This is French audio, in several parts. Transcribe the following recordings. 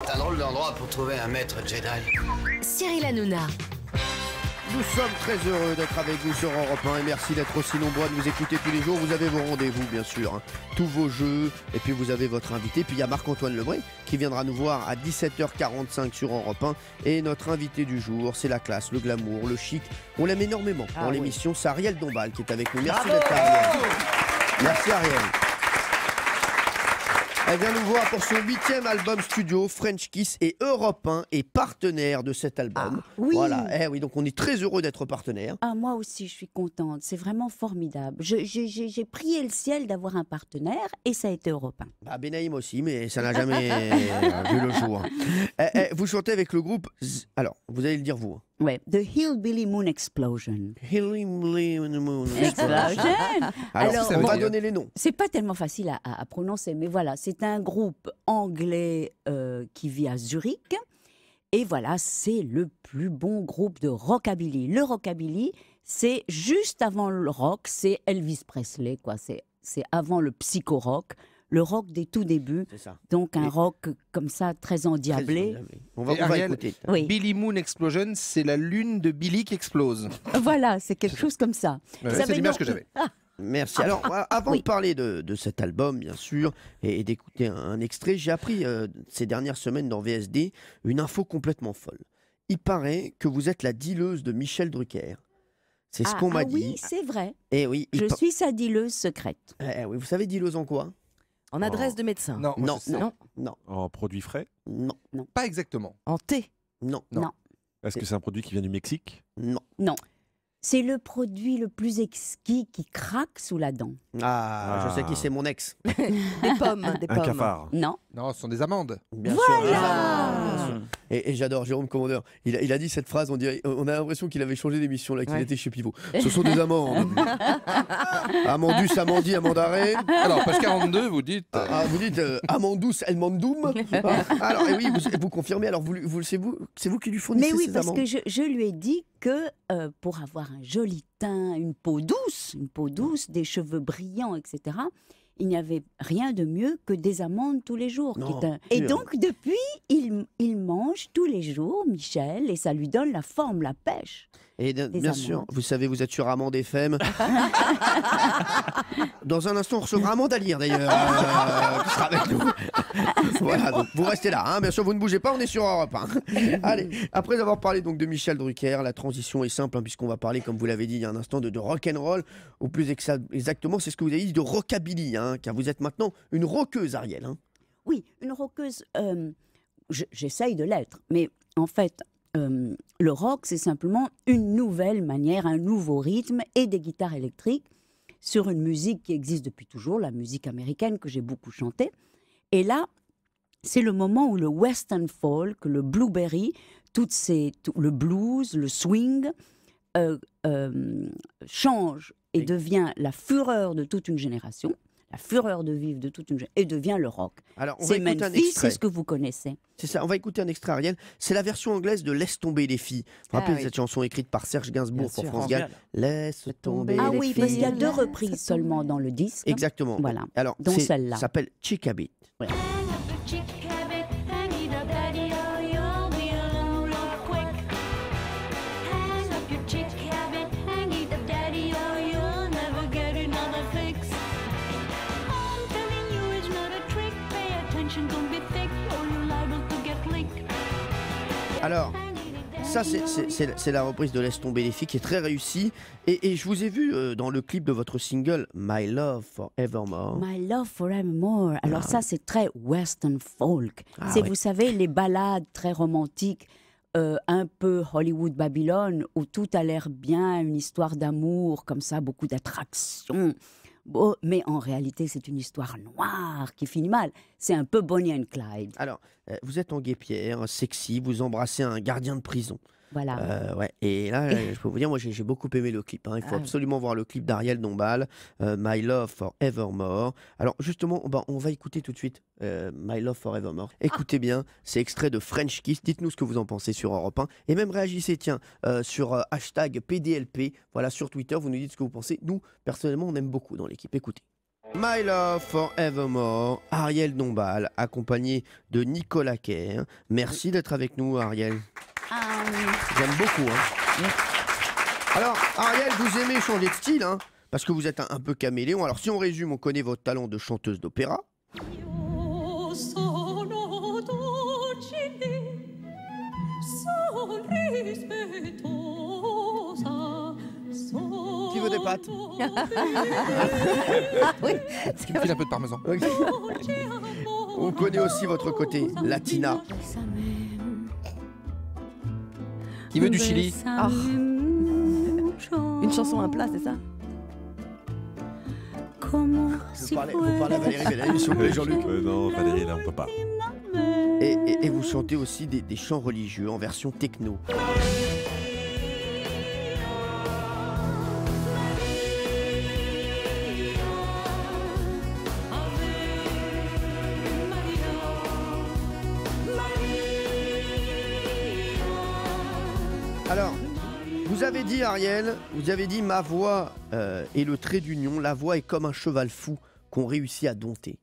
C'est un drôle d'endroit pour trouver un maître Jedi. Cyril Hanouna. Nous sommes très heureux d'être avec vous sur Europe 1 et merci d'être aussi nombreux à nous écouter tous les jours. Vous avez vos rendez-vous bien sûr, hein. Tous vos jeux et puis vous avez votre invité. Puis il y a Marc-Antoine Lebré qui viendra nous voir à 17h45 sur Europe 1. Et notre invité du jour, c'est la classe, le glamour, le chic. On l'aime énormément dans l'émission. C'est Ariel Dombal qui est avec nous. Merci d'être là, Ariel. Merci Ariel. Elle vient nous voir pour son 8e album studio, French Kiss, et Europe 1 est partenaire de cet album. Oui. Voilà, oui, donc on est très heureux d'être partenaire. Moi aussi, je suis contente. C'est vraiment formidable. J'ai prié le ciel d'avoir un partenaire et ça a été Europe 1. Benaïm aussi, mais ça n'a jamais vu le jour. Vous chantez avec le groupe... Alors, vous allez le dire vous. Ouais, The Hillbilly Moon Explosion. Hillbilly Moon Explosion. Alors, on va donner les noms. C'est pas tellement facile à prononcer, mais voilà, c'est un groupe anglais qui vit à Zurich. Et voilà, c'est le plus bon groupe de rockabilly. Le rockabilly, c'est juste avant le rock, c'est Elvis Presley, quoi. C'est avant le psycho-rock. Le rock des tout débuts, donc un rock comme ça, très endiablé. On va écouter. Oui. Billy Moon Explosion, c'est la lune de Billy qui explose. Voilà, c'est quelque chose comme ça. C'est l'image que j'avais. Merci. Alors, avant de parler de cet album, bien sûr, et d'écouter un extrait, j'ai appris ces dernières semaines dans VSD une info complètement folle. Il paraît que vous êtes la dealeuse de Michel Drucker. C'est ce qu'on m'a dit. Oui, c'est vrai. Et oui, je suis sa dealeuse secrète. Oui, vous savez dealeuse en quoi? En adresse de médecin? Non. Non. En produits frais? Non. Pas exactement. En thé? Non. Est-ce que c'est un produit qui vient du Mexique? Non. C'est le produit le plus exquis qui craque sous la dent. Je sais qui c'est, mon ex. Des pommes. Un cafard? Non. Non, ce sont des amandes. Bien sûr. Bien sûr. Et j'adore Jérôme Commandeur. Il a dit cette phrase, on a l'impression qu'il avait changé d'émission, là, qu'il était chez Pivot. Ce sont des amandes. Amandus, Amandi, Amandaré. Alors, page 42, vous dites... vous dites Amandus, Elmandoum. Alors, oui, vous confirmez. Alors, c'est vous qui lui fournissez ces amandes? Mais oui, parce que je lui ai dit que pour avoir un joli teint, une peau douce, des cheveux brillants, etc., il n'y avait rien de mieux que des amandes tous les jours. Et donc, depuis, il mange tous les jours, Michel, et ça lui donne la forme, la pêche. Et bien sûr, vous savez, vous êtes sur Amande FM. Dans un instant, on recevra Amande à lire, d'ailleurs, qui sera avec nous. Voilà, donc vous restez là, hein. Bien sûr, vous ne bougez pas, on est sur Europe 1. Allez, après avoir parlé donc de Michel Drucker, la transition est simple, hein, puisqu'on va parler, comme vous l'avez dit il y a un instant, de rock'n'roll, ou plus exactement, c'est ce que vous avez dit, de rockabilly, hein, car vous êtes maintenant une rockeuse, Ariel. Hein. Oui, une rockeuse, j'essaye de l'être, mais en fait... le rock, c'est simplement une nouvelle manière, un nouveau rythme et des guitares électriques sur une musique qui existe depuis toujours, la musique américaine que j'ai beaucoup chantée. Et là, c'est le moment où le western folk, le blueberry, le blues, le swing change et devient la fureur de toute une génération. La fureur de vivre de toute une génération, et devient le rock. C'est Memphis, c'est ce que vous connaissez. C'est ça, on va écouter un extrait, Ariel. C'est la version anglaise de Laisse tomber les filles. Vous vous rappelez cette chanson écrite par Serge Gainsbourg pour France Gall? Laisse tomber les filles. Ah oui, parce qu'il y a 2 reprises seulement dans le disque. Exactement. Voilà. Alors, dont celle-là. Ça s'appelle Chickabit. Ouais. Alors, ça c'est la reprise de Laisse tomber les filles qui est très réussie. Et je vous ai vu dans le clip de votre single My Love Forevermore. My Love Forevermore. Alors ça c'est très western folk. Vous savez, les ballades très romantiques, un peu Hollywood Babylone, où tout a l'air bien, une histoire d'amour comme ça, beaucoup d'attraction. Bon, mais en réalité, c'est une histoire noire qui finit mal. C'est un peu Bonnie and Clyde. Alors, vous êtes en guêpière, sexy, vous embrassez un gardien de prison. Voilà. Et là, je peux vous dire, moi j'ai beaucoup aimé le clip. Hein. Il faut absolument voir le clip d'Ariel Dombal, My Love Forevermore. Alors justement, on va écouter tout de suite My Love Forevermore. Écoutez bien, c'est extrait de French Kiss. Dites-nous ce que vous en pensez sur Europe 1. Et même réagissez, tiens, sur hashtag PDLP. Voilà, sur Twitter, vous nous dites ce que vous pensez. Nous, personnellement, on aime beaucoup dans l'équipe. Écoutez. My Love Forevermore, Ariel Dombal, accompagné de Nicolas Kerr. Merci d'être avec nous, Ariel. J'aime beaucoup. Alors, Ariel, vous aimez changer de style, parce que vous êtes un peu caméléon. Alors, si on résume, on connaît votre talent de chanteuse d'opéra. Qui veut des pâtes? Oui, Tu me files un peu de parmesan. Ok. On connaît aussi votre côté latina. Qui veut du chili? Ah. Une chanson, un plat, c'est ça? Vous parlez à Valérie Bellamy, s'il vous plaît, Jean-Luc. Non, Valérie, là, on peut pas. Et vous chantez aussi des chants religieux en version techno. Alors, vous avez dit, Ariel, vous avez dit ma voix est le trait d'union, la voix est comme un cheval fou qu'on réussit à dompter.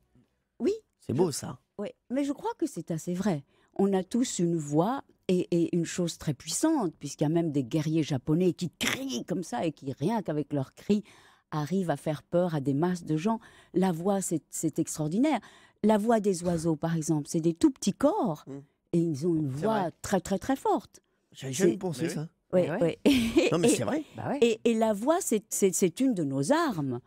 Oui. C'est beau ça. Oui, mais je crois que c'est assez vrai. On a tous une voix et une chose très puissante, puisqu'il y a même des guerriers japonais qui crient comme ça et qui, rien qu'avec leurs cris, arrivent à faire peur à des masses de gens. La voix, c'est extraordinaire. La voix des oiseaux, par exemple, c'est des tout petits corps et ils ont une voix vrai. très, très, très forte. J'avais jamais pensé ça. Oui, Ouais. oui. Non mais c'est vrai. Bah ouais. Et la voix, c'est une de nos armes.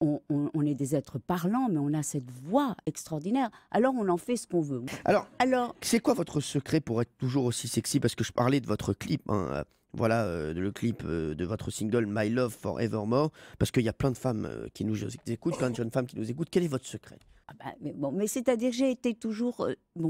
On est des êtres parlants, mais on a cette voix extraordinaire. Alors on en fait ce qu'on veut. Alors, Alors, c'est quoi votre secret pour être toujours aussi sexy? Parce que je parlais de votre clip, le clip de votre single My Love Forevermore, parce qu'il y a plein de femmes qui nous écoutent, plein de jeunes femmes qui nous écoutent. Quel est votre secret? mais c'est-à-dire j'ai été toujours...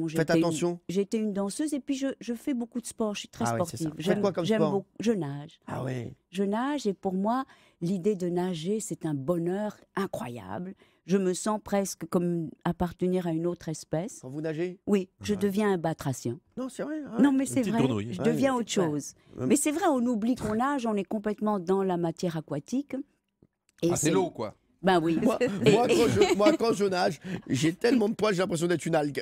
Faites attention. J'ai été une danseuse et puis je fais beaucoup de sport. Je suis très Ah ouais, c'est sportive. ça. Faites quoi comme sport? beaucoup. Je nage. Ah ouais. Je nage et pour moi, l'idée de nager, c'est un bonheur incroyable. Je me sens presque comme appartenir à une autre espèce. Quand vous nagez? Oui, je deviens un batracien. Non, c'est vrai. Ah ouais. Non, mais c'est petite vrai, grenouille. je Ouais, deviens c'est autre chose. Ouais. Mais c'est vrai, on oublie qu'on nage, on est complètement dans la matière aquatique. Et C'est l'eau, quoi. Ben oui. Moi, quand je nage, j'ai tellement de poils, j'ai l'impression d'être une algue.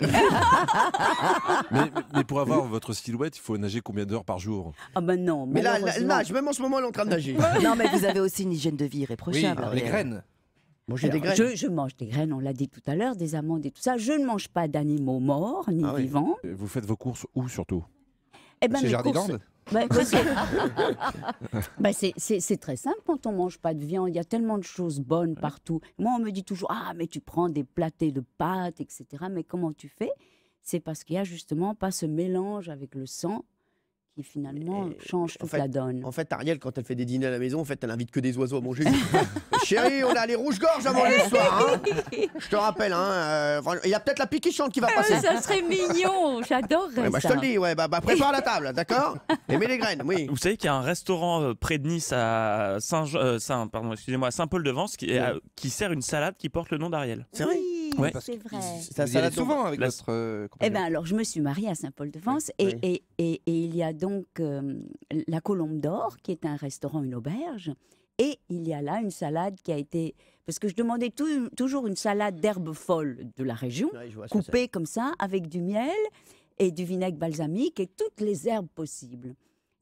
Mais pour avoir votre silhouette, il faut nager combien d'heures par jour? Ah ben non, Mais là, elle malheureusement. nage, même en ce moment, elle est en train de nager. Non, mais vous avez aussi une hygiène de vie Oui, irréprochable. les Ariel. graines. Moi, j'ai des Alors, graines. je mange des graines, on l'a dit tout à l'heure, des amandes et tout ça. Je ne mange pas d'animaux morts ni Ah oui. vivants. Vous faites vos courses où surtout? Eh ben, Chez mes Jardiland. courses- c'est très simple quand on mange pas de viande. Il y a tellement de choses bonnes partout. Moi, on me dit toujours mais tu prends des plâtés de pâtes, etc. Mais comment tu fais? C'est parce qu'il y a justement pas ce mélange avec le sang qui finalement change toute la donne. En fait, Ariel, quand elle fait des dîners à la maison, en fait, elle invite que des oiseaux à manger. Chérie, on a les rouges-gorges à manger le soir. Je te rappelle, il y a peut-être la pique qui chante qui va passer. Ça serait mignon, j'adorerais Ouais, je ça. te le dis, prépare la table, d'accord? Et mets les graines, oui. Vous savez qu'il y a un restaurant près de Nice à Saint-Paul-de-Vence qui sert une salade qui porte le nom d'Ariel. C'est vrai? Oui, Ouais. c'est vrai. Ça Vous y allez salade souvent avec La- votre Eh compagnon. bien, alors, je me suis mariée à Saint-Paul-de-Vence et il y a donc la Colombe d'Or, qui est un restaurant, une auberge, et il y a là une salade qui a été... Parce que je demandais toujours une salade d'herbes folles de la région, Ouais, je vois ce que c'est. coupée comme ça, avec du miel et du vinaigre balsamique et toutes les herbes possibles.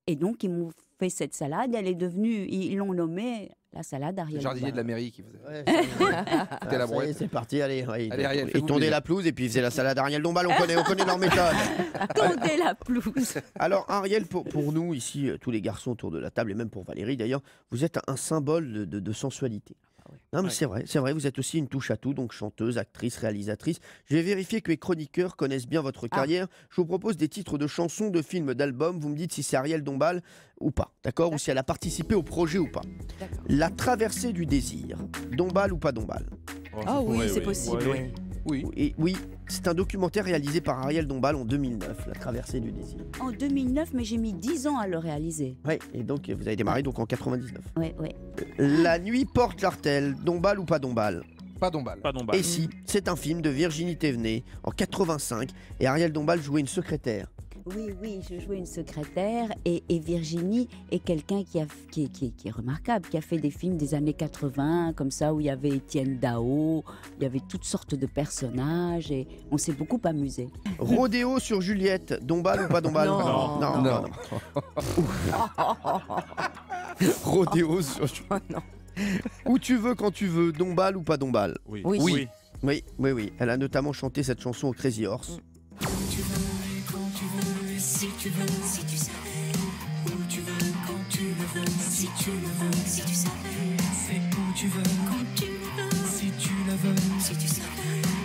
Et donc, ils m'ont fait cette salade, elle est devenue... Ils l'ont nommée la salade Le Ariel. jardinier de la Dombal. mairie qui faisait. Ouais, C'était la ça y est, brouette. c'est parti, allez. Allez, Ariel, il fais-vous tondait plaisir. la pelouse et puis il faisait la salade Ariel Dombal, on connaît leur méthode. Tondez la pelouse. Alors Ariel, pour nous ici, tous les garçons autour de la table, et même pour Valérie d'ailleurs, vous êtes un symbole de sensualité. Non mais c'est vrai, vous êtes aussi une touche à tout, donc chanteuse, actrice, réalisatrice. Je vais vérifier que les chroniqueurs connaissent bien votre carrière. Je vous propose des titres de chansons, de films, d'albums. Vous me dites si c'est Ariel Dombal ou pas, d'accord? Ou si elle a participé au projet ou pas. La traversée du désir, Dombal ou pas Dombal? Ah oui, c'est possible, oui. Oui. Et oui, c'est un documentaire réalisé par Ariel Dombal en 2009, La traversée du désir. En 2009, mais j'ai mis 10 ans à le réaliser. Ouais, et donc vous avez démarré donc en 99. Oui. La nuit porte l'artelle, Dombal ou pas Dombal? Pas Dombal. Pas Dombal. Et si, c'est un film de Virginie Thévenet en 85 et Ariel Dombal jouait une secrétaire. Oui, je jouais une secrétaire et Virginie est quelqu'un qui est remarquable, qui a fait des films des années 80, comme ça, où il y avait Étienne Dao, il y avait toutes sortes de personnages et on s'est beaucoup amusé. Rodéo sur Juliette, Dombal ou pas Dombal? Non. Rodéo sur Juliette. Non. Où tu veux quand tu veux, Dombal ou pas Dombal? Oui. Oui. Oui. Elle a notamment chanté cette chanson au Crazy Horse.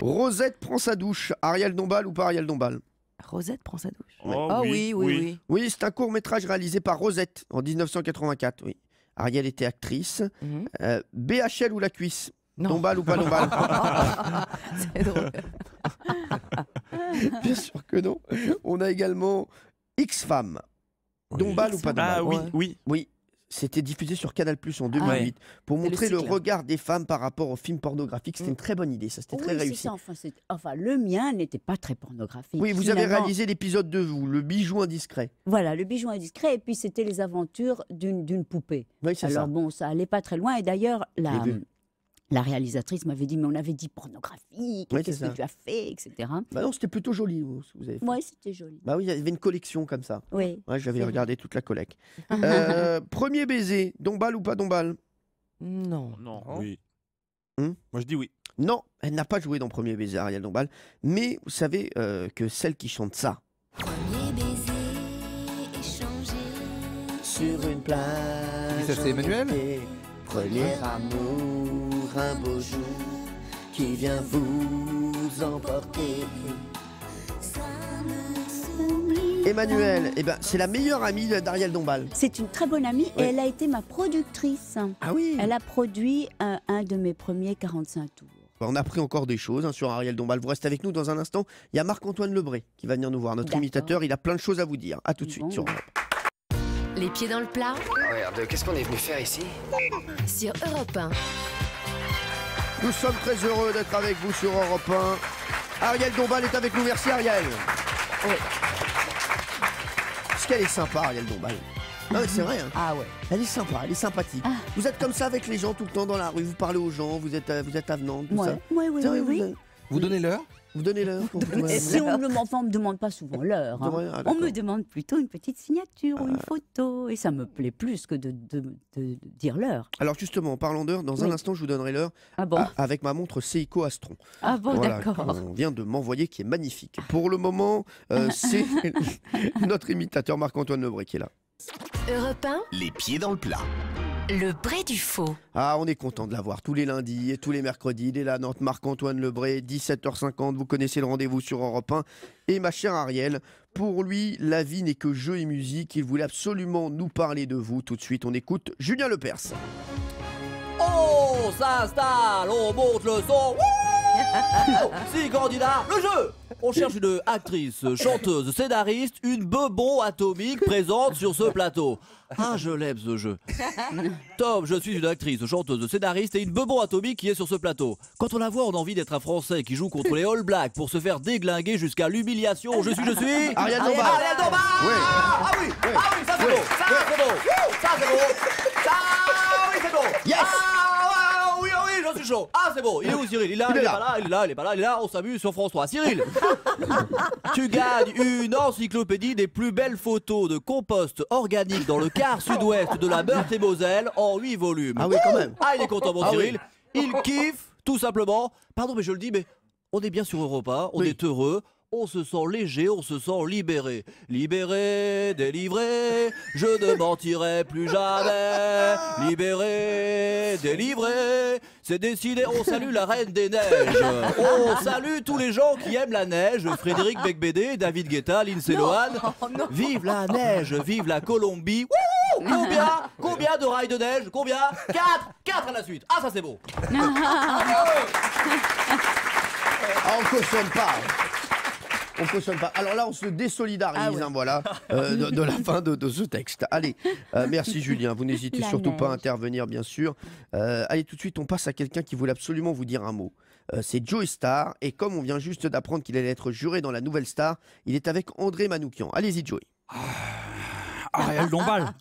Rosette prend sa douche, Ariel Dombal ou pas Ariel Dombal? Rosette prend sa douche. Oh, Ah oui, oui. Oui, c'est un court-métrage réalisé par Rosette en 1984, oui. Ariel était actrice. Mhm. BHL ou la cuisse? Non. Dombal ou pas Dombal? C'est drôle. Bien sûr que non. On a également X-Femme. Dombal ou pas Dombal? Ah oui, Ouais. oui. Oui, c'était diffusé sur Canal+ en 2008 pour C'est le montrer le cycle. regard des femmes par rapport aux films pornographiques. C'était une très bonne idée, ça, c'était très Oui, c'est réussi. ça, enfin, le mien n'était pas très pornographique. Oui, vous avez Finalement, réalisé l'épisode 2, vous, le bijou indiscret. Voilà, le bijou indiscret, et puis c'était les aventures d'une poupée. Oui, c'est Alors ça. bon, ça allait pas très loin, et d'ailleurs, l'ai vu. la réalisatrice m'avait dit, mais on avait dit pornographique, Oui, qu'est-ce c'est ça. que tu as fait, etc. Bah non, c'était plutôt joli, vous avez fait. Oui, c'était joli. Bah oui, il y avait une collection comme ça. Oui. Ouais, j'avais C'est regardé toute la collecte. Premier baiser, Dombal ou pas Dombal? Non. Non. Oui. Hmm Moi je dis oui. Non, elle n'a pas joué dans Premier baiser, Ariel Dombal. Mais vous savez que celle qui chante ça. Premier baiser échangé. Sur une plage. Ça, c'est Emmanuel? Premier amour, un beau jour qui vient vous emporter. Emmanuel, eh ben, c'est la meilleure amie d'Ariel Dombal. C'est une très bonne amie, et Ouais. elle a été ma productrice. Ah oui. Elle a produit un de mes premiers 45 tours. On a appris encore des choses sur Ariel Dombal. Vous restez avec nous dans un instant. Il y a Marc-Antoine Lebré qui va venir nous voir, notre D'accord. imitateur. Il a plein de choses à vous dire. À tout de suite Bon. sur Europe. Les pieds dans le plat Oh, regarde, qu'est-ce qu'on est venu faire ici? sur Europe 1. Nous sommes très heureux d'être avec vous sur Europe 1. Ariel Dombal est avec nous. Merci Ariel. Oui. Parce qu'elle est sympa, Ariel Dombal. Non, mais c'est vrai. Hein. Ah ouais. Elle est sympa, elle est sympathique. Ah. Vous êtes comme ça avec les gens tout le temps dans la rue. Vous parlez aux gens, vous êtes avenante, tout ça. Oui, C'est vrai, oui. Vous donnez l'heure? Vous donnez l'heure. Et Si on ne me demande pas souvent l'heure, hein. Ouais, ah, On d'accord. me demande plutôt une petite signature ou une photo, et ça me plaît plus que de dire l'heure. Alors justement, en parlant d'heure, dans un Oui. instant, je vous donnerai l'heure Ah bon, avec ma montre Seiko Astron. ah bon, Voilà, d'accord. qu'on vient de m'envoyer, qui est magnifique. Pour le moment, c'est notre imitateur Marc-Antoine Lebré qui est là. Europe 1, Les pieds dans le plat. le vrai du faux. Ah, on est content de l'avoir tous les lundis et tous les mercredis. Il est là, notre Marc-Antoine Lebré, 17h50. Vous connaissez le rendez-vous sur Europe 1. Et ma chère Ariel, pour lui, la vie n'est que jeu et musique. Il voulait absolument nous parler de vous. Tout de suite, on écoute Julien Lepers. On s'installe, on monte le son. Wouh 6 candidats, le jeu. On cherche une actrice, chanteuse, scénariste, une bebon atomique présente sur ce plateau. Ah, je l'aime ce jeu. Tom, je suis une actrice, chanteuse, scénariste et une bebon atomique qui est sur ce plateau. Quand on la voit, on a envie d'être un Français qui joue contre les All Blacks pour se faire déglinguer jusqu'à l'humiliation. Je suis... Ariel Dombal. Ariel Dombal. Ouais. Ah oui, ça c'est beau, ça c'est beau, ça c'est beau, ça oui c'est beau. Yes. Oui, je suis chaud. Ah c'est beau, il est où Cyril? Il est là, il est pas là, il est là, il est pas là, il est là, on s'amuse sur France 3. Cyril, tu gagnes une encyclopédie des plus belles photos de compost organique dans le quart sud-ouest de la Meurthe-et-Moselle en 8 volumes. Ah oui, quand même. Ah, il est content, mon Ah Cyril. Il kiffe, tout simplement. Pardon, mais je le dis, mais on est bien sur Europe 1, on Oui. est heureux. On se sent léger, on se sent libéré. Libéré, délivré, je ne mentirai plus jamais. Libéré, délivré, c'est décidé. On salue la Reine des Neiges. On salue tous les gens qui aiment la neige. Frédéric Becbédé, David Guetta, Lindsay Lohan. Vive la neige, vive la Colombie. Wouhou Combien de rails de neige? Combien? 4 à la suite. Ah, ça c'est beau. Ah, on cautionne pas. On cautionne pas. Alors là, on se désolidarise, Ah ouais. hein, voilà, de la fin de ce texte. Allez, merci Julien. Vous n'hésitez La surtout pas à neige. intervenir, bien sûr. Allez, tout de suite, on passe à quelqu'un qui voulait absolument vous dire un mot. C'est Joey Star. Et comme on vient juste d'apprendre qu'il allait être juré dans la nouvelle Star, il est avec André Manoukian. Allez-y, Joey. Ariel Dombal.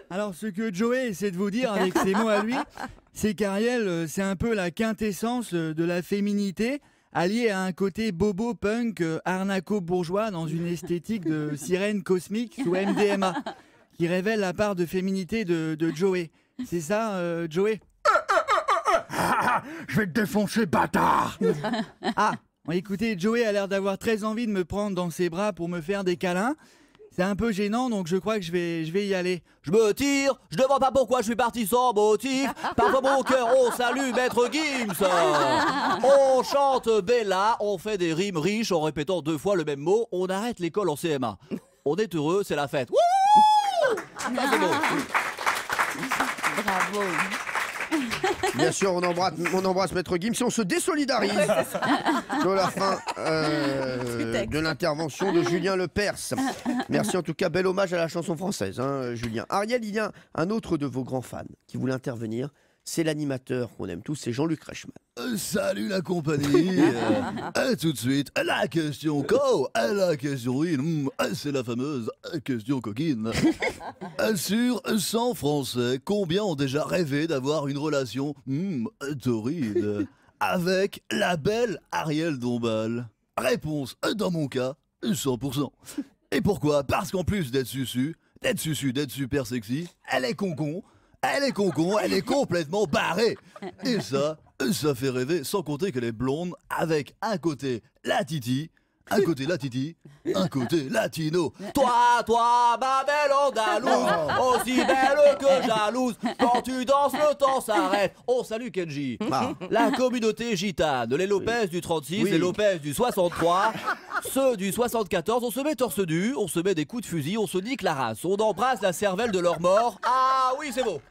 Alors, ce que Joey essaie de vous dire avec ses mots à lui, c'est qu'Ariel, c'est un peu la quintessence de la féminité, alliée à un côté bobo punk arnaco-bourgeois dans une esthétique de sirène cosmique sous MDMA, qui révèle la part de féminité de Joey. C'est ça, Joey? Je vais te défoncer, bâtard. Ah, écoutez, Joey a l'air d'avoir très envie de me prendre dans ses bras pour me faire des câlins. C'est un peu gênant, donc je crois que je vais y aller. Je me tire, je demande pas pourquoi je suis parti sans motif. Parfois mon cœur, on salue Maître Gims. On chante Bella, on fait des rimes riches en répétant 2 fois le même mot. On arrête l'école en CM1. On est heureux, c'est la fête. Wouhou! Ça, c'est beau. Bravo. Bien sûr, on embrasse Maître Gims et on se désolidarise sur la fin de l'intervention de Julien Lepers. Merci en tout cas, bel hommage à la chanson française, hein, Julien. Ariel, il y a un autre de vos grands fans qui voulait intervenir. C'est l'animateur qu'on aime tous, c'est Jean-Luc Reichmann. Salut la compagnie. Tout de suite, la question la question oui, c'est la fameuse question coquine. Sur 100 Français, combien ont déjà rêvé d'avoir une relation torride avec la belle Ariel Dombal? Réponse, dans mon cas, 100%. Et pourquoi? Parce qu'en plus d'être d'être super sexy, elle est concon, elle est complètement barrée. Et ça fait rêver, sans compter qu'elle est blonde, avec un côté la titi, un côté latino. Toi, ma belle Andalouse, aussi belle que jalouse. Quand tu danses, le temps s'arrête. On salue Kenji. La communauté gitane, les Lopez du 36, les Lopez du 63, ceux du 74, on se met torse nu, on se met des coups de fusil, on se nique la race, on embrasse la cervelle de leur mort. Ah oui, c'est beau.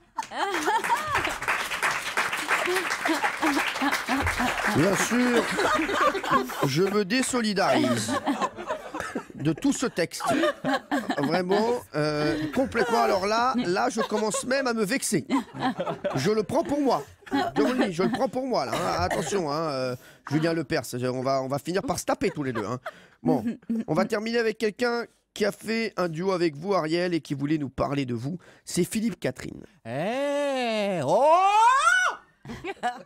Bien sûr, je me désolidarise de tout ce texte. Vraiment, complètement. Alors là, je commence même à me vexer. Je le prends pour moi. Je le prends pour moi. Là, hein. Attention, hein, Julien Lepers, on va finir par se taper tous les deux. Hein. Bon, on va terminer avec quelqu'un qui a fait un duo avec vous, Ariel, et qui voulait nous parler de vous. C'est Philippe Catherine.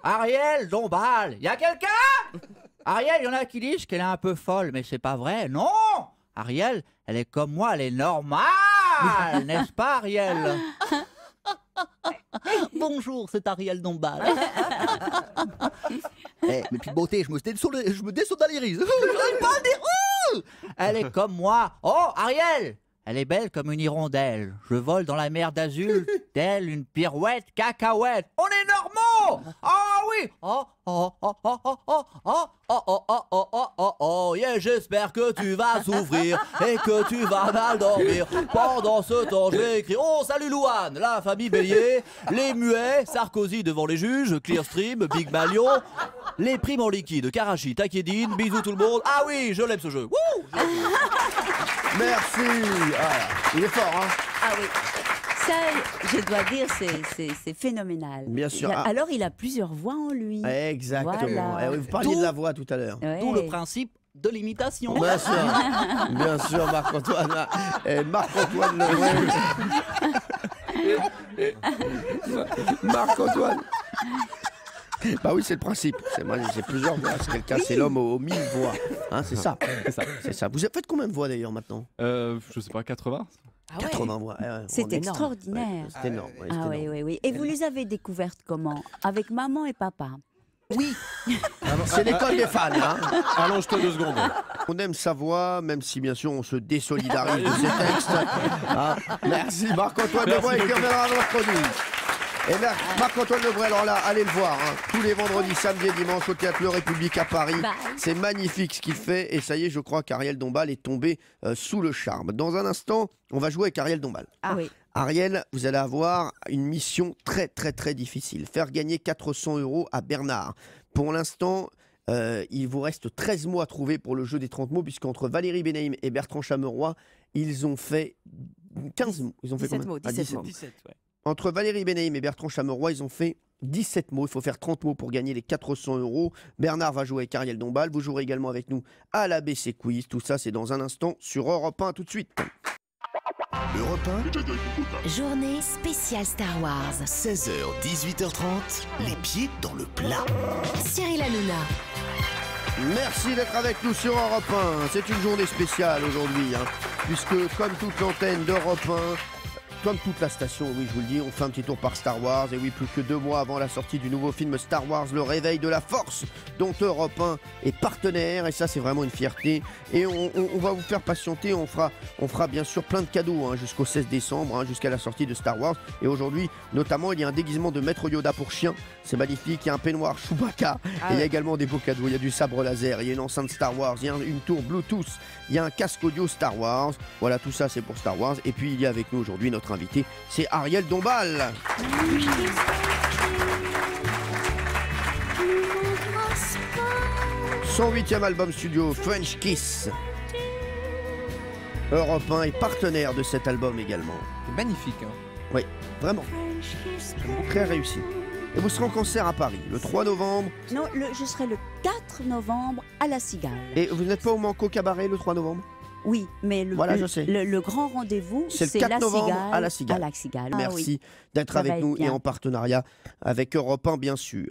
Ariel Dombal, y a quelqu'un? Ariel, il y en a qui disent qu'elle est un peu folle, mais c'est pas vrai, non. Ariel, elle est comme moi, elle est normale, n'est-ce pas, Ariel? Bonjour, c'est Ariel Dombal. Mais puis beauté, je me désolidarise. J'arrive pas à dire. Elle est comme moi. Oh, Ariel, elle est belle comme une hirondelle. Je vole dans la mer d'Azur, telle une pirouette cacahuète. On est normaux. Ah oui. Yeah, j'espère que tu vas souffrir et que tu vas mal dormir. Pendant ce temps, je vais écrire. Oh, salut Louane, la famille Bélier, les muets, Sarkozy devant les juges, Clearstream, Big Malion, les primes en liquide, Karachi, Takedine, bisous tout le monde. Ah oui, je l'aime ce jeu. Wouh. Merci. Il est fort, hein? Ah oui. Ça, je dois dire, c'est phénoménal. Bien sûr. Alors, il a plusieurs voix en lui. Exactement. Voilà. Vous parliez de la voix tout à l'heure. Tout le principe de l'imitation. Bien sûr. Bien sûr, Marc-Antoine. Marc-Antoine Lebray. Marc-Antoine. Bah oui, c'est le principe. J'ai plusieurs voix. C'est quelqu'un, c'est l'homme aux 1000 voix. Hein, c'est ça. C'est ça. Vous faites combien de voix d'ailleurs maintenant? Je sais pas, 80. 80 voix. C'est extraordinaire. C'est énorme. Oui. Et vous les avez découvertes comment? Avec maman et papa? Oui. C'est l'école des fans. Hein. Allonge-toi 2 secondes. On aime sa voix, même si bien sûr on se désolidarise de ses textes. Ah, merci Marc-Antoine Lebray qui reviendra à notre chronique. Et Marc-Antoine Lebray, alors là, allez le voir, hein, tous les vendredis, samedis et dimanches au Théâtre Le République à Paris. C'est magnifique ce qu'il fait et ça y est, je crois qu'Ariel Dombal est tombé sous le charme. Dans un instant, on va jouer avec Ariel Dombal. Ah oui. Ariel, vous allez avoir une mission très très très difficile. Faire gagner 400 € à Bernard. Pour l'instant, il vous reste 13 mots à trouver pour le jeu des 30 mots, puisqu'entre Valérie Benaïm et Bertrand Chameroy, ils ont fait 15 mots. Ils ont fait 17 combien? mots, 17 mots. 17, ouais. Entre Valérie Beneim et Bertrand Chameroy, ils ont fait 17 mots. Il faut faire 30 mots pour gagner les 400 €. Bernard va jouer avec Ariel Dombal. Vous jouerez également avec nous à l'ABC Quiz. Tout ça, c'est dans un instant sur Europe 1. Tout de suite. Europe 1, Journée spéciale Star Wars. 16h, 18h30, les pieds dans le plat. Cyril Hanouna. Merci d'être avec nous sur Europe 1. C'est une journée spéciale aujourd'hui, puisque comme toute l'antenne d'Europe 1, comme toute la station, oui, je vous le dis, on fait un petit tour par Star Wars. Et oui, plus que 2 mois avant la sortie du nouveau film Star Wars, Le Réveil de la Force, dont Europe 1 est partenaire. Et ça, c'est vraiment une fierté. Et on va vous faire patienter. On fera bien sûr plein de cadeaux jusqu'au 16 décembre, jusqu'à la sortie de Star Wars. Et aujourd'hui, notamment, il y a un déguisement de Maître Yoda pour chien. C'est magnifique. Il y a un peignoir Chewbacca. Et il y a également des beaux cadeaux. Il y a du sabre laser. Il y a une enceinte Star Wars. Il y a une tour Bluetooth. Il y a un casque audio Star Wars. Voilà, tout ça, c'est pour Star Wars. Et puis, il y a avec nous aujourd'hui notre invité, c'est Ariel Dombal. Son 8e album studio, French Kiss. Europe 1 est partenaire de cet album également. C'est magnifique. Oui, vraiment. Très réussi. Et vous serez en concert à Paris le 3 novembre. Non, je serai le 4 novembre à La Cigale. Et vous n'êtes pas au Manco Cabaret le 3 novembre? Oui, mais voilà, je sais. Le grand rendez-vous, c'est le 4 novembre Cigale, à La Cigale. À La Cigale. Merci d'être avec nous et en partenariat avec Europe 1, bien sûr.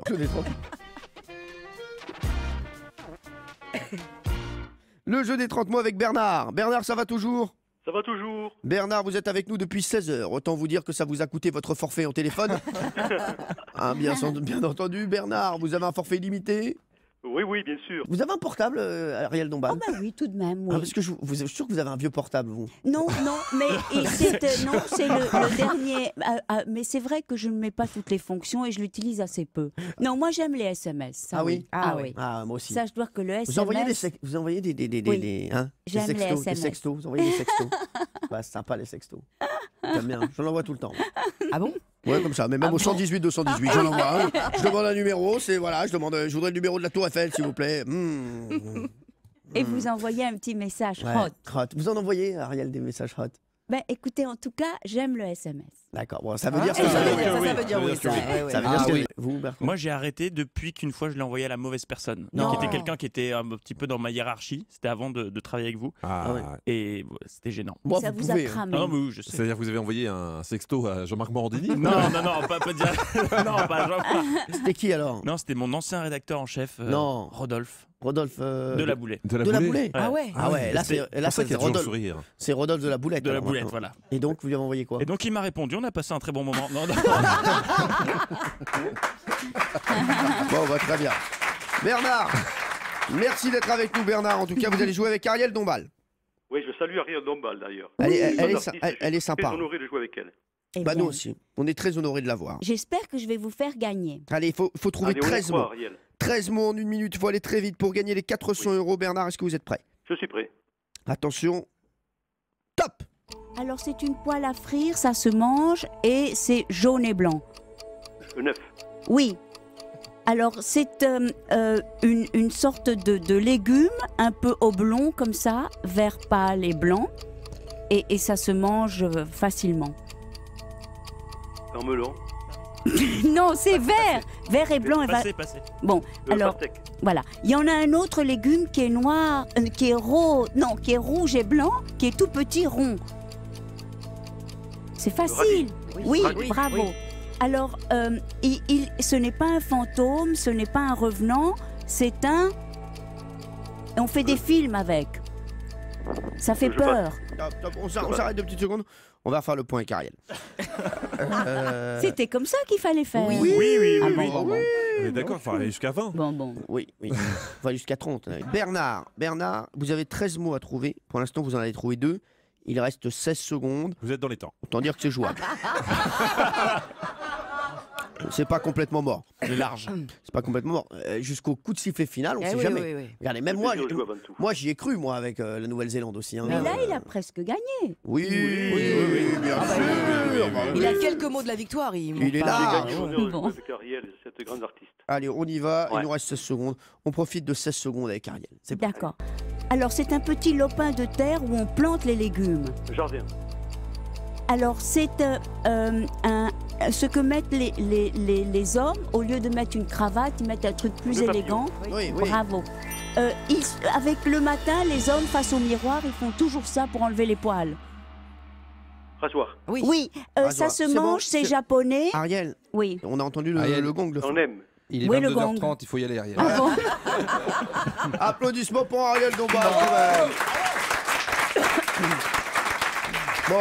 Le jeu des 30 mots avec Bernard. Bernard, ça va toujours? Ça va toujours. Bernard, vous êtes avec nous depuis 16 heures. Autant vous dire que ça vous a coûté votre forfait en téléphone. Bien entendu, Bernard, vous avez un forfait limité? Oui, oui, bien sûr. Vous avez un portable, Ariel Dombal? Oh bah oui, tout de même, oui. Parce que vous êtes sûr que vous avez un vieux portable, vous? Non, mais c'est le dernier. Mais c'est vrai que je ne mets pas toutes les fonctions et je l'utilise assez peu. Non, moi j'aime les SMS. Ça, oui. Oui. Ah, moi aussi. Ça, je dois que le SMS. Vous envoyez des j'aime les SMS. Des sextos. Vous envoyez des sextos. Bah, c'est sympa les sextos. J'aime bien. Je l'envoie tout le temps. Ah bon? Ouais, comme ça. Mais même au 118 218, je l'envoie. Je demande un numéro. Je voudrais le numéro de la Tour Eiffel, s'il vous plaît. Et vous envoyez un petit message hot. Vous en envoyez, Ariel, des messages hot? Ben, écoutez, en tout cas, j'aime le SMS. D'accord, bon, ça veut dire que ça veut dire oui. Ça veut dire que vous, Bertrand? Moi, j'ai arrêté depuis qu'une fois je l'ai envoyé à la mauvaise personne. Non. Qui était quelqu'un qui était un petit peu dans ma hiérarchie. C'était avant de travailler avec vous. Et c'était gênant. Bon, ça vous a cramé. Non, mais oui, je sais. C'est-à-dire que vous avez envoyé un sexto à Jean-Marc Morandini? Non, pas direct. Non, pas Jean-Marc. C'était qui alors? Non, c'était mon ancien rédacteur en chef, Rodolphe. Rodolphe de la Boulette. De la Boulette. Ah ouais. Ah ouais, là c'est Rodolphe. C'est Rodolphe de la Boulette. De la Boulette, voilà. Et donc vous lui avez envoyé quoi? Et donc il m'a répondu, on a passé un très bon moment. Non. Bon, bah, très bien. Bernard, merci d'être avec nous, Bernard. En tout cas, vous allez jouer avec Ariel Dombal. Oui, je salue Ariel Dombal d'ailleurs. Elle est sympa. Je suis très honoré de jouer avec elle. Bah nous aussi, on est très honorés de la voir. J'espère que je vais vous faire gagner. Allez, il faut trouver 13 mots. 13 mots en 1 minute, il faut aller très vite pour gagner les 400 €. Bernard, est-ce que vous êtes prêt? Je suis prêt. Attention, top! Alors c'est une poêle à frire, ça se mange et c'est jaune et blanc. 9. Oui. Alors c'est une sorte de légume un peu oblong comme ça, vert pâle et blanc. Et ça se mange facilement. Un melon. Non, c'est vert. Vert et blanc. Passez. Bon, alors, voilà. Il y en a un autre légume qui est noir, qui est rouge et blanc, qui est tout petit rond. C'est facile. Oui, bravo. Oui. Alors, ce n'est pas un fantôme, ce n'est pas un revenant, c'est un... On fait des films avec. Ça fait peur. Top. On s'arrête 2 petites secondes. On va faire le point avec Ariel. C'était comme ça qu'il fallait faire. Oui. Bon. On est d'accord, il faut aller jusqu'à 20. Bon. Oui. On va jusqu'à 30. Bernard, vous avez 13 mots à trouver. Pour l'instant, vous en avez trouvé 2. Il reste 16 secondes. Vous êtes dans les temps. Autant dire que c'est jouable. C'est pas complètement mort. C'est large. C'est pas complètement mort. Jusqu'au coup de sifflet final, on sait jamais. Oui. Regardez, même moi j'y ai cru, moi, avec la Nouvelle-Zélande aussi. Mais là, il a presque gagné. Oui, bien sûr. Il a quelques mots de la victoire. Il est là. Avec Ariel, cette grande artiste. Allez, on y va. Il nous reste 16 secondes. On profite de 16 secondes avec Ariel. D'accord. Alors, c'est un petit lopin de terre où on plante les légumes. Jardin. Alors, c'est ce que mettent les hommes, au lieu de mettre une cravate, ils mettent un truc plus élégant. Oui. Bravo. Avec le matin, les hommes, face au miroir, ils font toujours ça pour enlever les poils. Rasoir. Oui, ça se mange, c'est japonais. Ariel, oui. On a entendu le gong. On aime. Il est Oui, le 22h30, gong. il faut y aller, Ariel. Ah bon. Applaudissements pour Ariel Dombal, quand même. Bon,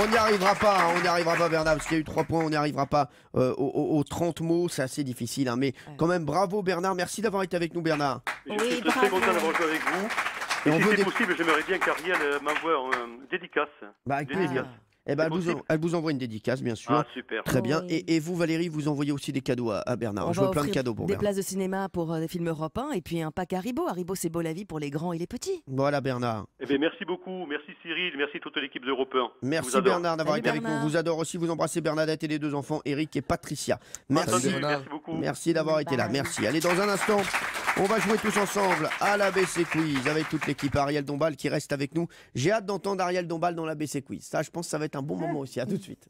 on n'y arrivera pas, Bernard, parce qu'il y a eu 3 points, on n'y arrivera pas aux 30 mots, c'est assez difficile, hein, mais quand même, bravo Bernard, merci d'avoir été avec nous, Bernard. Je suis très content d'avoir joué avec vous. Et Et on si veut c'est des- possible, j'aimerais bien qu'Ariel m'envoie une dédicace. Bah, avec Une plaisir. dédicace. Eh ben, C'est possible elle vous envoie une dédicace, bien sûr. Ah, super. Très bien. Oui. Et vous, Valérie, vous envoyez aussi des cadeaux à Bernard. On Je va veux plein de offrir cadeaux pour des Bernard. places de cinéma pour des films Europe 1 et puis un pack Haribo. Haribo, c'est beau la vie pour les grands et les petits. Voilà, Bernard. Eh bien, merci beaucoup. Merci Cyril. Merci toute l'équipe d'Europe 1. Je Merci vous adore. Bernard d'avoir Salut, été avec nous. Bernard. Vous adore aussi, vous embrassez Bernadette et les 2 enfants, Eric et Patricia. Merci. Entendu, merci beaucoup. Merci d'avoir été là. Merci. Allez, dans un instant, on va jouer tous ensemble à l'ABC Quiz avec toute l'équipe Ariel Dombal qui reste avec nous. J'ai hâte d'entendre Ariel Dombal dans l'ABC Quiz. Ça, je pense que ça va être un bon moment aussi. À tout de suite.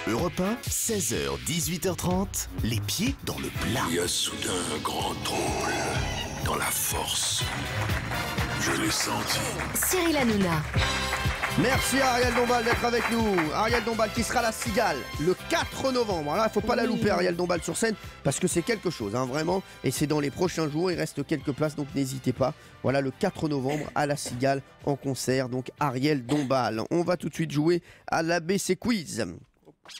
Europe 1, 16h, 18h30, les pieds dans le plat. Il y a soudain un grand drôle dans la force. Je l'ai senti. Cyril Hanouna. Merci à Ariel Dombal d'être avec nous. Ariel Dombal qui sera à la Cigale le 4 novembre. Là, il ne faut pas la louper, Ariel Dombal sur scène, parce que c'est quelque chose, hein, vraiment. Et c'est dans les prochains jours. Il reste quelques places, donc n'hésitez pas. Voilà, le 4 novembre à la Cigale en concert. Donc Ariel Dombal. On va tout de suite jouer à l'ABC Quiz.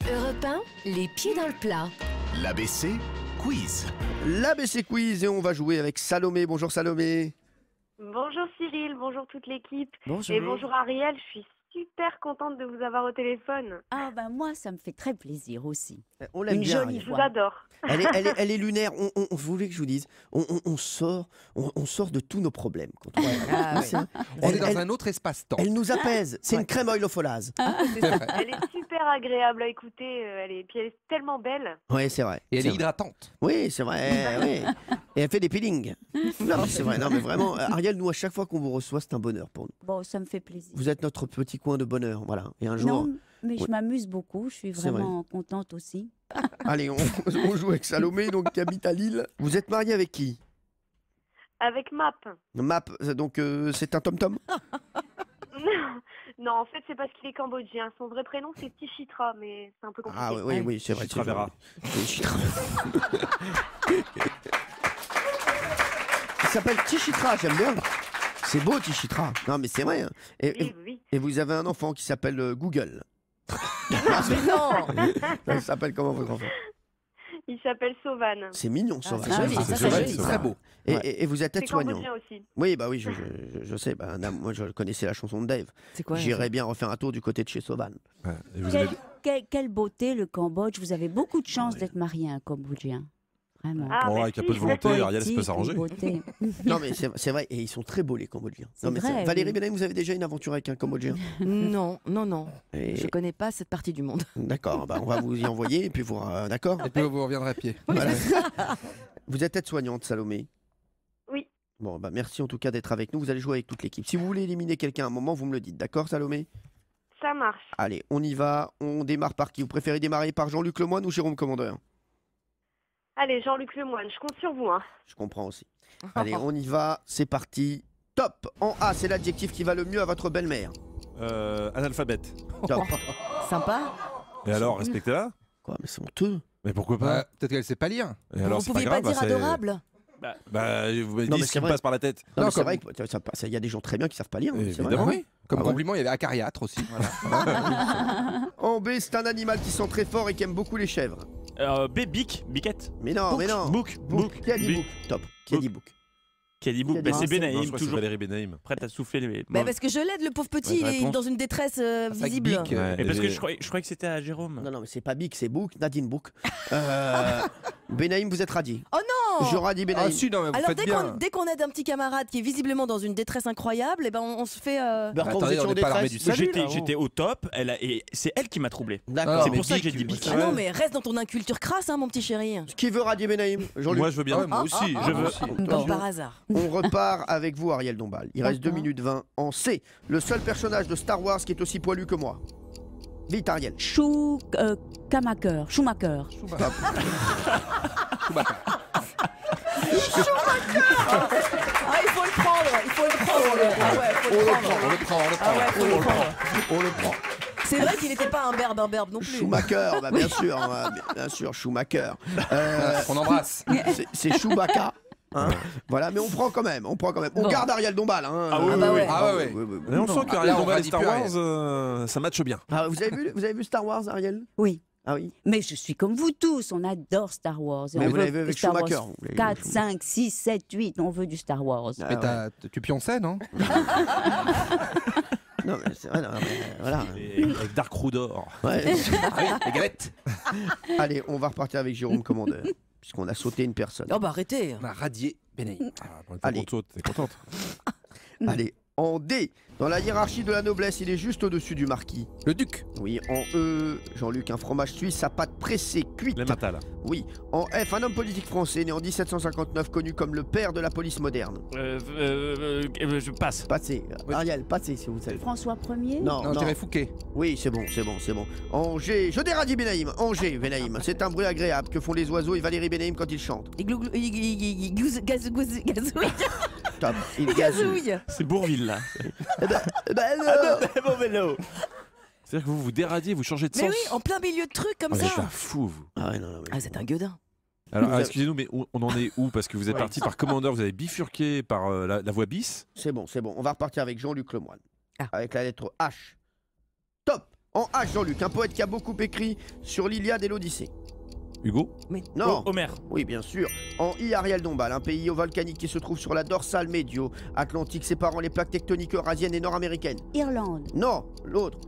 Europe 1, les pieds dans le plat. L'ABC Quiz. L'ABC Quiz et on va jouer avec Salomé. Bonjour Salomé. Bonjour Cyril, bonjour toute l'équipe. Bonjour. Et bonjour Ariel, je suis super contente de vous avoir au téléphone. Ah ben moi, ça me fait très plaisir aussi. On l'aime Une bien, jolie Ariel. Je vous adore. Elle est lunaire. Vous voulez que je vous dise, on sort de tous nos problèmes. Quand on Ah, C'est oui. vrai. On est dans un autre espace-temps. Elle nous apaise. C'est une crème oil au folase. Elle est super agréable à écouter, puis elle est tellement belle. Oui, c'est vrai. Et elle C'est est vrai. hydratante. Oui, c'est vrai. Oui. Et elle fait des peelings. Non, mais c'est vrai. Non, mais vraiment, Ariel, nous, à chaque fois qu'on vous reçoit, c'est un bonheur pour nous. Bon, ça me fait plaisir. Vous êtes notre petit coin de bonheur. Voilà. Et un jour. Non, mais je Ouais. m'amuse beaucoup, je suis C'est vrai. vraiment contente aussi. Allez, on joue avec Salomé, donc qui habite à Lille. Vous êtes marié avec qui? Avec Map. Map, donc c'est un tom-tom? Non, en fait, c'est parce qu'il est cambodgien. Son vrai prénom, c'est Tichitra, mais c'est un peu compliqué. Ah oui, c'est vrai. Chitra Vera. Chitra. Il s'appelle Tichitra, j'aime bien. C'est beau Tichitra. Non mais c'est vrai. Hein. Oui. Et vous avez un enfant qui s'appelle Google. Non. Il s'appelle comment votre enfant? Il s'appelle Sauvan. C'est mignon, ça. c'est joli, ça, c'est joli. Très beau. Et vous êtes C'est aide-soignant. cambodgien aussi. Oui, bah oui, je sais. Bah, moi, je connaissais la chanson de Dave. C'est quoi J'irais bien refaire un tour du côté de chez Sauvan. Ouais. Et vous avez- Quelle beauté le Cambodge. Vous avez beaucoup de chance d'être marié à un Cambodgien. Vraiment. Ah, Bon, avec un peu de volonté, Poétique, Ariel, ça peut s'arranger. une beauté. Non, mais c'est vrai. Et ils sont très beaux, les Cambodgiens. C'est Non, mais vrai, Valérie oui. Benaim, vous avez déjà une aventure avec un Cambodgien? Non. Et- Je connais pas cette partie du monde. D'accord, bah, on va vous y envoyer. Et puis vous. D'accord. Et puis vous reviendrez à pied. Voilà. Vous êtes aide-soignante, Salomé? Oui. Bon, bah merci en tout cas d'être avec nous. Vous allez jouer avec toute l'équipe. Si vous voulez éliminer quelqu'un à un moment, vous me le dites. D'accord, Salomé? Ça marche. Allez, on y va. On démarre par qui? Vous préférez démarrer par Jean-Luc Lemoyne ou Jérôme Commandeur? Allez, Jean-Luc Lemoyne, je compte sur vous. Hein. Je comprends aussi. Allez, on y va. C'est parti. Top. En A, c'est l'adjectif qui va le mieux à votre belle-mère. Analphabète. Top. Sympa. Et alors, respectez-la. Quoi, mais c'est honteux. Mais pourquoi pas? Peut-être qu'elle sait pas lire. Et alors, Vous c'est pouviez pas grave, dire c'est- adorable? Bah, vous m'avez Non, dit mais ce c'est qui me vrai. passe par la tête. Non, mais c'est comme- vrai qu'il y a des gens très bien qui savent pas lire. hein, c'est vrai. Évidemment. Oui. Comme Ah ouais. compliment, il y avait acariâtre aussi. En B, c'est un animal qui sent très fort et qui aime beaucoup les chèvres. Bic, Biquette. Mais non, Book, mais non. Book. Qui a dit Bic. book? Top. Qui a dit book? Qui a dit Book? Qui a Bah, dit- c'est Ah, c'est- Non, je Benaïm, crois que c'est toujours Valérie Benaïm. prête à souffler les. Bah, parce que je l'aide, le pauvre petit, Ouais, il est réponse. dans une détresse visible. Bic, Et parce que Et- je croyais que c'était à Jérôme. Non, non, mais c'est pas Bic, c'est Book. Nadine Book. Benaïm, vous êtes radis. Oh non! Je radis Benaïm. Ah si, non, mais vous Alors faites bien. dès qu'on aide un petit camarade qui est visiblement dans une détresse incroyable, et ben on se fait. Bertrand, vous Attendez, étiez on en n'est pas l'armée détresse. du salut, J'étais au top, et c'est elle qui m'a troublé. D'accord. C'est mais pour ça que j'ai Bic, dit Bic. c'est Ah vrai. non, mais reste dans ton inculture crasse, hein, mon petit chéri. Qui veut radier Benaïm? Jean-Luc. Moi, je veux bien. Ah ouais, moi aussi. Je veux. Comme par hasard. On repart avec vous, Ariel Dombal. Il reste 2 D'accord. minutes 20 en C. Le seul personnage de Star Wars qui est aussi poilu que moi. Vite, Ariel. Schumacher. Schumacher. Ah, il faut le prendre, il faut le prendre. Ah ouais, faut le prendre. On le prend. C'est vrai qu'il n'était pas un berbe non plus. Schumacher, bah bien sûr, Schumacher. On embrasse. C'est Chewbacca. Hein. Voilà, mais on prend quand même. On Bon. garde Ariel Dombal. Hein. Ah oui, ouais. Mais on sent qu'Ariel on Dombal et radie Star plus Wars, ça matche bien. Ah, vous avez vu Star Wars, Ariel? Oui. Ah oui. Mais je suis comme vous tous, on adore Star Wars. Et Mais on vous veut l'avez vu avec Star Wars Schumacher, vous l'avez vu 4, avec Schumacher. 5, 6, 7, 8, on veut du Star Wars. Ah, Mais ouais. tu pionçais, non? Non, mais c'est vrai, non, mais voilà. Et avec Dark Rudor. Ouais. Les galettes. Allez, on va repartir avec Jérôme Commandeur, puisqu'on a sauté une personne. Oh bah arrêtez. On a radié Benaïm. Allez. T'es contente. Allez, en D, dans la hiérarchie de la noblesse, il est juste au-dessus du marquis. Le duc. Oui, en E, Jean-Luc, un fromage suisse à pâte pressée, cuite. Les matas, là. Oui, en F, un homme politique français né en 1759, connu comme le père de la police moderne. Je passe. Passez, Ariel, passez si vous savez. François 1er? Non, Non, je dirais Fouquet. Oui, c'est bon. En G, je déradis Benaïm. En G, Benaïm, c'est un bruit agréable que font les oiseaux et Valérie Benaïm quand ils chantent. Gazouille. Top, il gazouille. C'est Bourville, là. Bon vélo. C'est-à-dire que vous déradiez, vous changez de sens. Mais oui, en plein milieu de trucs comme Vous ça. êtes un fou, vous. Ah ouais, non, Ah, c'est un gueudin. Alors, excusez-nous, mais on en est où? Parce que vous êtes Ouais. parti par commandeur, vous avez bifurqué par la voie bis. C'est bon. On va repartir avec Jean-Luc Lemoine. Ah. Avec la lettre H. Top. En H, Jean-Luc, un poète qui a beaucoup écrit sur l'Iliade et l'Odyssée. Hugo? Non. Homer. Oui, bien sûr. En I, Ariel Dombal, un pays volcanique qui se trouve sur la dorsale médio-atlantique séparant les plaques tectoniques eurasiennes et nord-américaines. Irlande. Non, l'autre.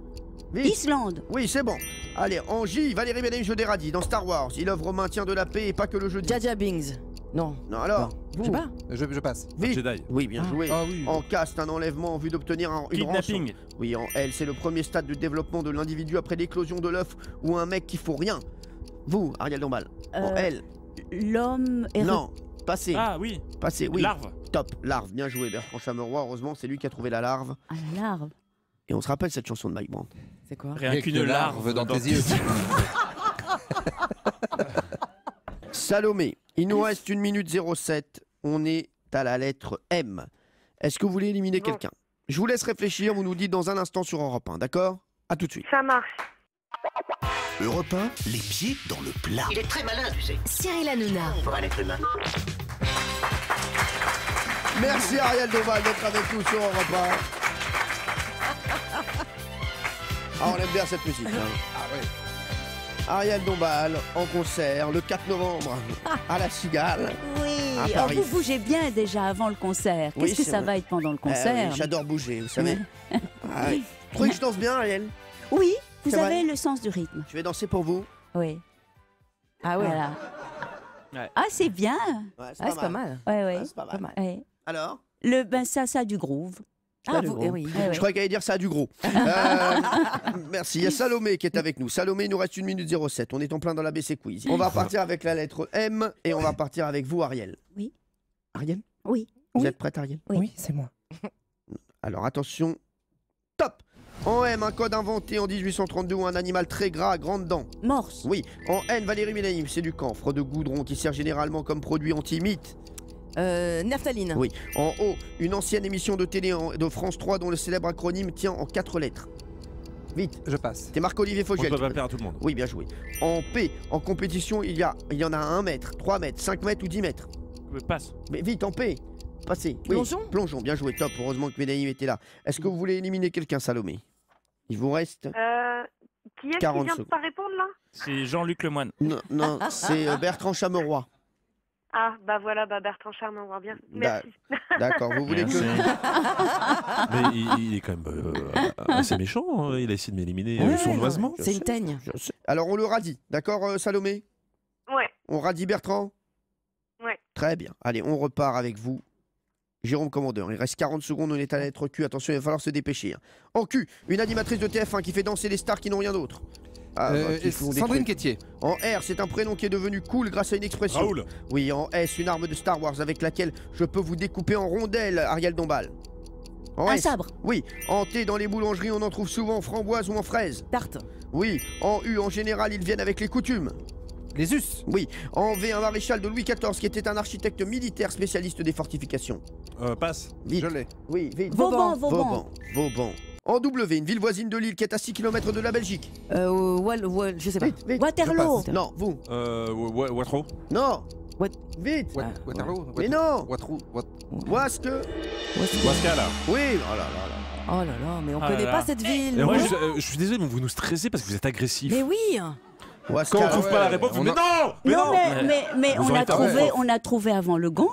Vite. Islande. Oui, c'est bon. Allez, en J, Valérie Benaïm, je déradis. Dans Star Wars, il œuvre au maintien de la paix et pas que le jeudi. Jaja Bings. Non. Non, alors Je sais pas. Je passe. Vite. Jedi. Oui, bien joué. Ah oui. En K, c'est un enlèvement en vue d'obtenir une rançon. Kidnapping. Oui, en L, c'est le premier stade de développement de l'individu après l'éclosion de l'œuf ou un mec qui faut rien. Vous, Ariel Dombal. En L. L'homme est... Non, passez. Ah oui. Passez, oui. Larve. Top, larve, bien joué Bertrand Chameroy, heureusement c'est lui qui a trouvé la larve. Ah, la larve. Et on se rappelle cette chanson de Mike Brandt. C'est quoi? Rien qu'une larve dans tes yeux. Salomé, il nous reste 1 minute 07, on est à la lettre M. Est-ce que vous voulez éliminer quelqu'un? Je vous laisse réfléchir, vous nous dites dans un instant sur Europe 1, d'accord? A tout de suite. Ça marche. Europe 1, les pieds dans le plat. Il est très malin, tu sais. Cyril Hanouna. Pour un être humain. Merci Ariel Dombal d'être avec nous sur Europe 1. Ah, on aime bien cette musique. Hein. Ah ouais. Ariel Dombal en concert le 4 novembre à la Cigale. Oui, à oh, Paris. vous bougez bien déjà avant le concert. Oui, Qu'est-ce que c'est ça vrai. va être pendant le Oui, concert? j'adore bouger, vous savez. Ah, ouais. Vous trouvez que je danse bien, Ariel? Oui, vous C'est vrai avez le sens du rythme. Je vais danser pour vous. Oui. Ah ouais. Voilà. Ouais. Ah, c'est bien. Ouais, Ah, c'est pas mal. Ouais, ouais. Ouais, c'est pas mal. Ouais. Alors? Ça a du groove. Ah, Ça, du vous, gros. oui. Ouais, ouais. Je croyais qu'elle allait dire ça a du gros. Merci. Il y a Salomé qui est avec nous. Salomé, il nous reste 1 minute 07. On est en plein dans la BC Quiz. On va partir avec la lettre M et on va partir avec vous, Ariel. Oui. Ariel? Oui. Vous Oui. êtes prête, Ariel? Oui. c'est moi. Alors attention. Top! En M, un code inventé en 1832 où un animal très gras à grandes dents. Morse. Oui. En N, Valérie Benaïm, c'est du camphre de goudron qui sert généralement comme produit anti-mythe. Naphtaline. Oui. En O, une ancienne émission de télé de France 3 dont le célèbre acronyme tient en 4 lettres. Vite. Je passe. C'est Marc-Olivier On Fogiel. ne peut pas plaire à tout le monde. Oui, bien joué. En P, en compétition, il y en a à 1 mètre, 3 mètres, 5 mètres ou 10 mètres. Passe. Mais vite, en P. Passez. Oui. Plongeon. Plongeon, bien joué, top. Heureusement que Benaïm était là. Est-ce que vous voulez éliminer quelqu'un, Salomé? Il vous reste... Qui est-ce qui 40 vient de secondes. pas répondre là? C'est Jean-Luc Lemoine. Non, c'est Bertrand Chameroy. Ah, bah voilà, bah Bertrand Charmant, on voit bien. Merci. D'accord, vous voulez Merci. que... Mais il est quand même assez méchant. Hein. Il a essayé de m'éliminer sournoisement. C'est une teigne. Alors, on le radie, d'accord, Salomé? Ouais. On radie Bertrand? Ouais. Très bien. Allez, on repart avec vous. Jérôme Commandeur, il reste 40 secondes, on est à la lettre Q. Attention, il va falloir se dépêcher. Hein. En Q, une animatrice de TF1 qui fait danser les stars qui n'ont rien d'autre. Qui font des Sandrine trucs. Quétier. En R, c'est un prénom qui est devenu cool grâce à une expression. Raoul. Oui, en S, une arme de Star Wars avec laquelle je peux vous découper en rondelles, Ariel Dombal. Un sabre. Oui. En T, dans les boulangeries, on en trouve souvent en framboise ou en fraise. Tarte. Oui. En U, en général, ils viennent avec les coutumes. Les us. Oui. En V, un maréchal de Louis XIV qui était un architecte militaire spécialiste des fortifications. Passe. Vite. Je l'ai. Oui, vite. Vauban. En W, une ville voisine de Lille qui est à 6 km de la Belgique. Je sais pas. Vite. Waterloo. Non, vous. Waterloo. Non. Vite. Waterloo. Mais non. Wasque. Wasca, là. Oui. Oh là là là. Oh là là, mais on Ah connaît là pas là. cette ville. Et moi, je suis désolé, mais vous nous stressez parce que vous êtes agressif. Mais oui. Wasque. Quand on trouve pas la réponse, vous on mais non. Mais Non, non. mais Vous on aurez a tort. trouvé, on a trouvé avant le gong,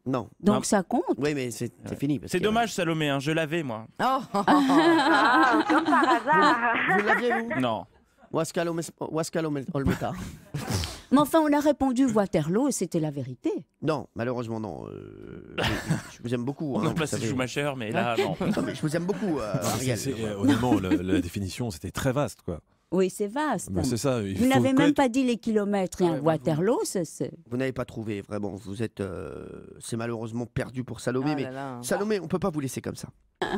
Non. donc Non. ça compte. Oui, mais c'est fini. parce C'est que- dommage, Salomé, hein, je l'avais, moi. Oh. Ah, comme par hasard. Vous l'aviez, vous Non. Wasca Olmeta. Mais enfin, on a répondu Waterloo et c'était la vérité. Non, malheureusement, non. Je vous aime beaucoup. On hein, a vous placé savez. Schumacher, mais là, non. Non, mais je vous aime beaucoup, Ariel. Honnêtement, la définition, c'était très vaste, quoi. Oui, c'est vaste. Bah, c'est ça. Vous n'avez même pas dit les kilomètres. Et un Waterloo, c'est... Vous n'avez pas trouvé, vraiment. Vous êtes. C'est malheureusement perdu pour Salomé. Ah mais là là. Salomé, on peut pas vous laisser comme ça.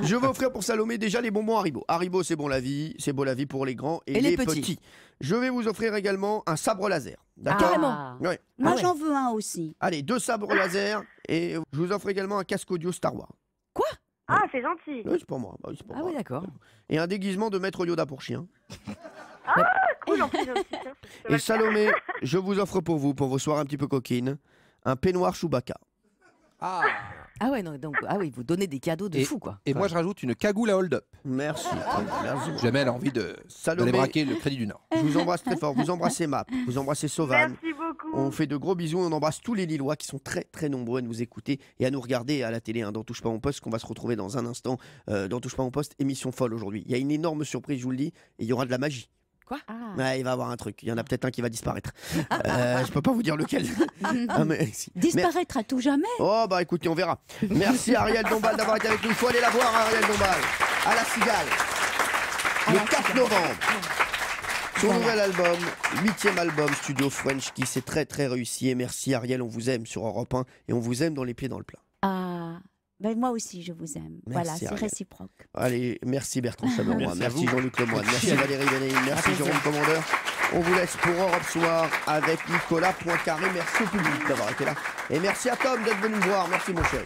Je vais offrir pour Salomé déjà les bonbons Haribo. Haribo, c'est bon la vie. C'est beau la vie pour les grands et les petits. Je vais vous offrir également un sabre laser. D'accord. Carrément. Ouais. Moi, j'en veux un aussi. Allez, 2 sabres laser et je vous offre également un casque audio Star Wars. Ah, c'est gentil. Oui, c'est pour moi. Bah oui, c'est pour Ah moi. oui, d'accord. Et un déguisement de maître Yoda pour chien. Ah, cool, en plus, aussi. Ça va Et le Salomé, faire. je vous offre pour vous, pour vos soirs un petit peu coquines, un peignoir Chewbacca. Ah. Ah ouais, non, donc oui, vous donnez des cadeaux de fou, quoi. Et moi, je rajoute une cagoule à hold-up. Merci. Merci. Jamais elle a envie d'aller Salomé, braquer le Crédit du Nord. je vous embrasse très fort. Vous embrassez Map, vous embrassez Sauvan. Merci beaucoup. On fait de gros bisous et on embrasse tous les Lillois qui sont très très nombreux à nous écouter et à nous regarder à la télé dans Touche pas mon poste, qu'on va se retrouver dans un instant dans Touche pas mon poste, émission folle aujourd'hui. Il y a une énorme surprise, je vous le dis, et il y aura de la magie. Quoi? Ouais, il va y avoir un truc. Il y en a peut-être un qui va disparaître. Je peux pas vous dire lequel. Ah, mais, si. Disparaître à tout jamais. Oh bah écoutez, on verra. Merci Ariel Dombal d'avoir été avec nous. Il faut aller la voir, Ariel Dombal, à la Cigale, le 4 novembre. Son nouvel album, 8e album, Studio French, qui s'est très très réussi. Et merci Ariel, on vous aime sur Europe 1 et on vous aime dans les pieds dans le plat. Ah, ben moi aussi, je vous aime. Merci, Voilà, c'est Ariel. réciproque. Allez, merci Bertrand Chameroy, Merci à merci vous. Jean-Luc Lemoyne, merci Valérie Benaïm, merci Jérôme Commandeur. On vous laisse pour Europe Soir avec Nicolas Poincaré. Merci au public d'avoir été là. Et merci à Tom d'être venu me voir. Merci mon chéri.